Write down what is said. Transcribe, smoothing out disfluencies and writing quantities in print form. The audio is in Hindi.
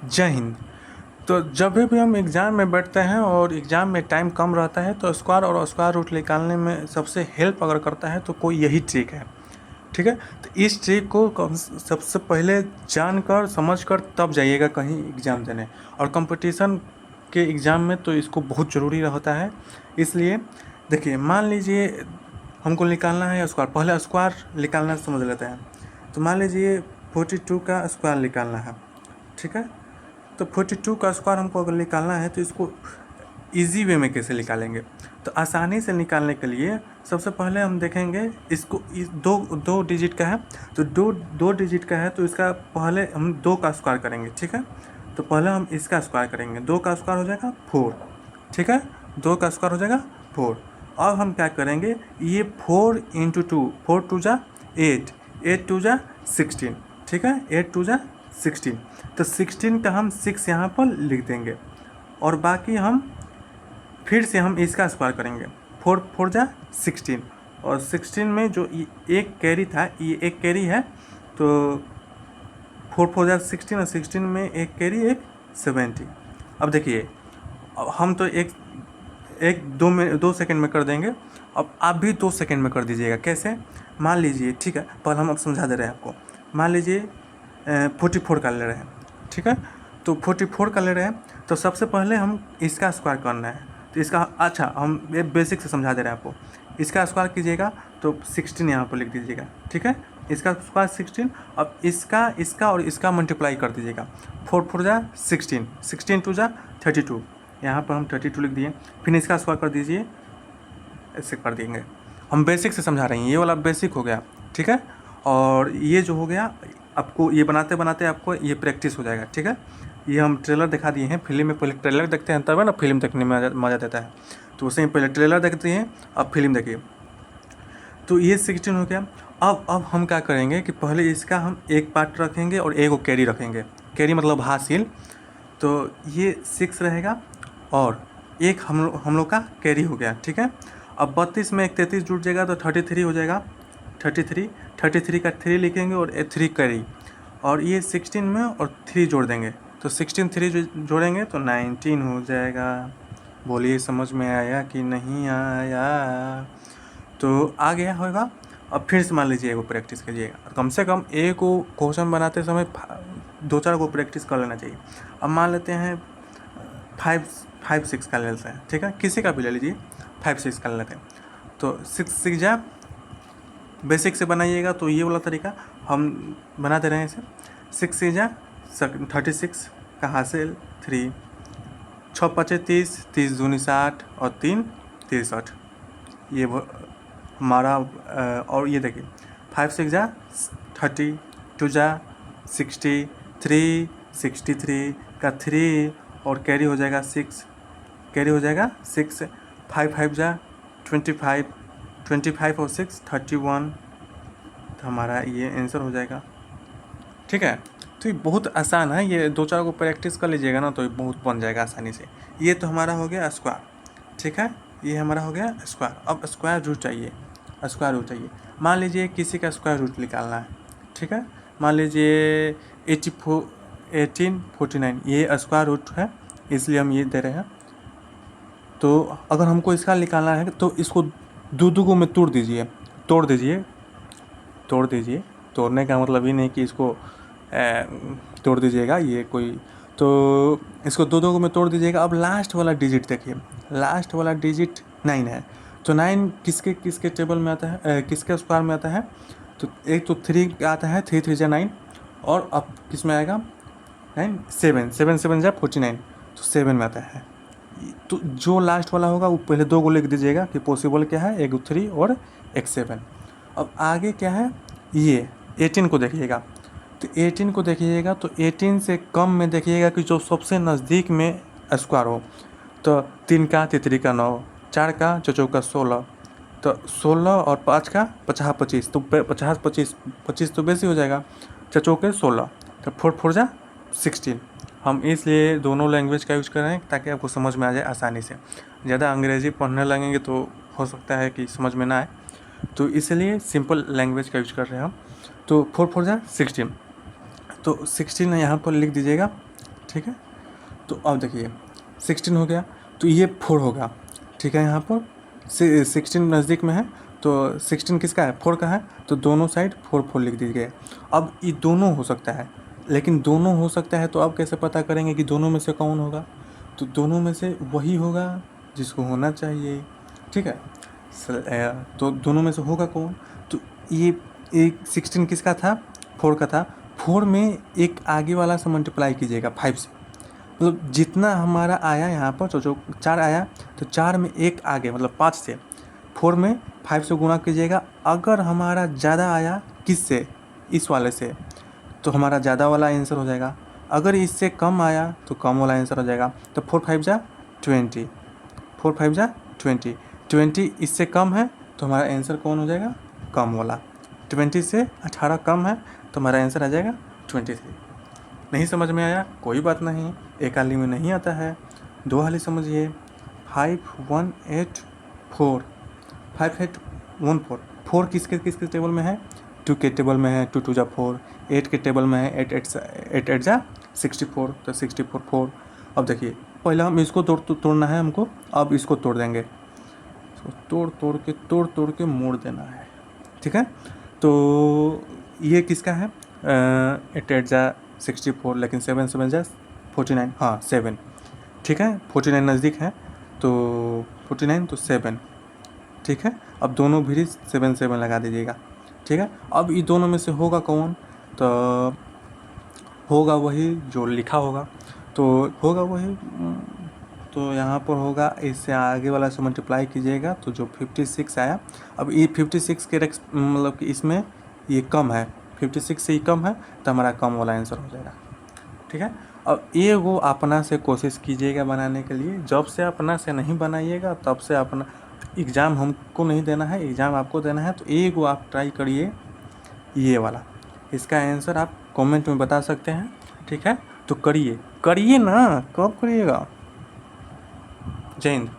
जय हिंद। तो जब भी हम एग्ज़ाम में बैठते हैं और एग्ज़ाम में टाइम कम रहता है तो स्क्वायर और स्क्वायर रूट निकालने में सबसे हेल्प अगर करता है तो कोई यही ट्रिक है। ठीक है, तो इस ट्रिक को सबसे पहले जानकर समझकर तब जाइएगा कहीं एग्ज़ाम देने। और कंपटीशन के एग्ज़ाम में तो इसको बहुत ज़रूरी होता है। इसलिए देखिए, मान लीजिए हमको निकालना है स्क्वायर, पहले स्क्वायर निकालना समझ लेते हैं। तो मान लीजिए 42 का स्क्वायर निकालना है। ठीक है, तो 42 का स्क्वायर हमको अगर निकालना है तो इसको इजी वे में कैसे निकालेंगे। तो आसानी से निकालने के लिए सबसे पहले हम देखेंगे इसको, दो दो डिजिट का है तो दो दो डिजिट का है तो इसका पहले हम 2 का स्क्वायर करेंगे। ठीक है, तो पहले हम इसका स्क्वायर करेंगे, 2 का स्क्वायर हो जाएगा 4। ठीक है, 2 का स्क्वायर हो जाएगा 4। अब हम क्या करेंगे, ये 4 इंटू 2, 4 टू जा 8, 8 टू जा 16। ठीक है, 8 टू जा 16, तो 16 का हम 6 यहाँ पर लिख देंगे। और बाकी हम फिर से हम इसका स्क्वायर करेंगे, 4 4 जा 16, और 16 में जो एक कैरी था, ये एक कैरी है, तो 4 4 जा 16 और 16 में एक कैरी, एक 70। अब देखिए, अब हम तो एक एक 2 सेकंड में कर देंगे। अब आप भी 2 सेकंड में कर दीजिएगा। कैसे, मान लीजिए, ठीक है, पहले हम अब समझा दे रहे हैं आपको। मान लीजिए 44 का ले रहे हैं। ठीक है, तो 44 का ले रहे हैं तो सबसे पहले हम इसका स्क्वायर करना है। तो इसका, अच्छा, हम ये बेसिक से समझा दे रहे हैं आपको। इसका स्क्वायर कीजिएगा तो 16 यहाँ पर लिख दीजिएगा। ठीक है, इसका स्क्वायर 16। अब इसका और इसका मल्टीप्लाई कर दीजिएगा। 4 4 जा 16, 16 टू जा 32, यहाँ पर हम 32 लिख दिए। फिर इसका स्क्वायर कर दीजिए, ऐसे कर देंगे। हम बेसिक से समझा रहे हैं, ये वाला बेसिक हो गया। ठीक है, और ये जो हो गया, आपको ये बनाते बनाते आपको ये प्रैक्टिस हो जाएगा। ठीक है, ये हम ट्रेलर दिखा दिए हैं। फिल्म में पहले ट्रेलर देखते हैं तब है ना फिल्म देखने में मज़ा देता है। तो उसे पहले ट्रेलर देखते हैं, अब फिल्म देखिए। तो ये 16 हो गया। अब हम क्या करेंगे कि पहले इसका हम एक पार्ट रखेंगे और एक को कैरी रखेंगे। कैरी मतलब हासिल। तो ये 6 रहेगा और एक हम लोग का कैरी हो गया। ठीक है, अब 32 में एक 33 जुड़ जाएगा तो 33 हो जाएगा। 33 का 3 लिखेंगे और 3 कैरी, और ये 16 में और 3 जोड़ देंगे तो 16 3 जोड़ेंगे तो 19 हो जाएगा। बोलिए समझ में आया कि नहीं आया। तो आ गया होगा। अब फिर से मान लीजिए एगो प्रैक्टिस कीजिएगा, कम से कम एक को क्वेश्चन बनाते समय 2-4 को प्रैक्टिस कर लेना चाहिए। अब मान लेते हैं 5 6 का ले लेते हैं। ठीक है, किसी का भी ले लीजिए, 5 6 का ले लेते हैं। तो 6 6 जा बेसिक से बनाइएगा तो ये वाला तरीका हम बना दे रहे हैं इसे। 6 6 जा 36 का हासिल 3, 6 5 30, 30 दूनी 60 और 3 63। ये हमारा और ये देखिए 5 6 जा 30, 2 जा 60, 3 63 का 3 और कैरी हो जाएगा 6, कैरी हो जाएगा 6। 5 5 जा 25, 25 और 6 31। तो हमारा ये आंसर हो जाएगा। ठीक है, तो ये बहुत आसान है। ये 2-4 को प्रैक्टिस कर लीजिएगा ना तो ये बहुत बन जाएगा आसानी से। ये तो हमारा हो गया स्क्वायर। ठीक है, ये हमारा हो गया स्क्वायर। अब स्क्वायर रूट चाहिए, स्क्वायर रूट चाहिए। मान लीजिए किसी का स्क्वायर रूट निकालना है। ठीक है, मान लीजिए 1849 ये स्क्वायर रूट है, इसलिए हम ये दे रहे हैं। तो अगर हमको इसका निकालना है तो इसको दो को में तोड़ दीजिए, तोड़ दीजिए, तोड़ दीजिए। तोड़ने का मतलब ये नहीं कि इसको तोड़ दीजिएगा, ये कोई, तो इसको दो को में तोड़ दीजिएगा। अब लास्ट वाला डिजिट देखिए, लास्ट वाला डिजिट 9 है। तो 9 किसके किसके टेबल में आता है, किसके स्क्वायर में आता है। तो एक तो 3 आता है, 3 3 जा 9, और अब किस में आएगा 9 7 7 7 जा 49, तो 7 में आता है। तो जो लास्ट वाला होगा वो पहले 2 को लिख दीजिएगा कि पॉसिबल क्या है, एक 3 और एक 7। अब आगे क्या है, ये 18 को देखिएगा। तो 18 को देखिएगा तो 18 से कम में देखिएगा कि जो सबसे नज़दीक में स्क्वायर हो। तो 3 का 3 का 9, 4 का 4 का 16, तो 16 और 5 का 50 25, तो 50 25 25 तो बेसी हो जाएगा। 4 के 16, तो 4 4 जा 16। हम इसलिए दोनों लैंग्वेज का यूज़ कर रहे हैं ताकि आपको समझ में आ जाए आसानी से। ज़्यादा अंग्रेज़ी पढ़ने लगेंगे तो हो सकता है कि समझ में ना आए, तो इसलिए सिंपल लैंग्वेज का यूज कर रहे हैं हम। तो 4 4 जा 16, तो 16 यहाँ पर लिख दीजिएगा। ठीक है। तो अब देखिए 16 हो गया, तो ये 4 होगा, ठीक है। यहाँ पर 16 नज़दीक में है, तो 16 किसका है, 4 का है, तो दोनों साइड 4 4 लिख दीजिए। अब ये दोनों हो सकता है, लेकिन दोनों हो सकता है तो अब कैसे पता करेंगे कि दोनों में से कौन होगा, तो दोनों में से वही होगा जिसको होना चाहिए, ठीक है। तो दोनों में से होगा कौन, तो ये एक 16 किसका था, 4 का था। 4 में एक आगे वाला से मल्टीप्लाई कीजिएगा 5 से, मतलब जितना हमारा आया यहाँ पर, तो जो 4 आया, तो 4 में एक आगे मतलब 5 से, 4 में 5 से गुणा कीजिएगा। अगर हमारा ज़्यादा आया किससे, इस वाले से, तो हमारा ज़्यादा वाला आंसर हो जाएगा। अगर इससे कम आया तो कम वाला आंसर हो जाएगा। तो 4 5 जा 20, 4 5 जा 20, 20 इससे कम है तो हमारा आंसर कौन हो जाएगा, कम वाला। 20 से 18 कम है तो हमारा आंसर आ जाएगा 23। नहीं समझ में आया कोई बात नहीं, एक हाली में नहीं आता है, दो हाली समझिए। 5 1 8 4, 5 8 1 4, 4 किसके किसके टेबल में है, 2 के टेबल में है, 2 2 जा 4, 8 के टेबल में है, 8 8 जा 64, तो 64 4। अब देखिए पहले हम इसको तोड़ना है हमको, अब इसको तोड़ देंगे, इसको तोड़ तोड़ के मोड़ देना है, ठीक है। तो ये किसका है, 8 8 जा 64, लेकिन 7 7 जा 49, हाँ 7, ठीक है। 49 नज़दीक है, तो 49 तो 7, ठीक है। अब दोनों भी 7 7 लगा दीजिएगा, ठीक है। अब ये दोनों में से होगा कौन, तो होगा वही जो लिखा होगा, तो होगा वही, तो यहाँ पर होगा, इससे आगे वाला से मल्टीप्लाई कीजिएगा तो जो 56 आया। अब ये 56 के मतलब कि इसमें ये कम है, 56 से ही कम है, तो हमारा कम वाला आंसर हो जाएगा, ठीक है। अब ये वो अपना से कोशिश कीजिएगा बनाने के लिए, जब से अपना से नहीं बनाइएगा तब से अपना एग्ज़ाम हमको नहीं देना है, एग्ज़ाम आपको देना है। तो एक वो आप ट्राई करिए ये वाला, इसका आंसर आप कमेंट में बता सकते हैं, ठीक है। तो करिए ना, कब करिएगा। जय हिंद।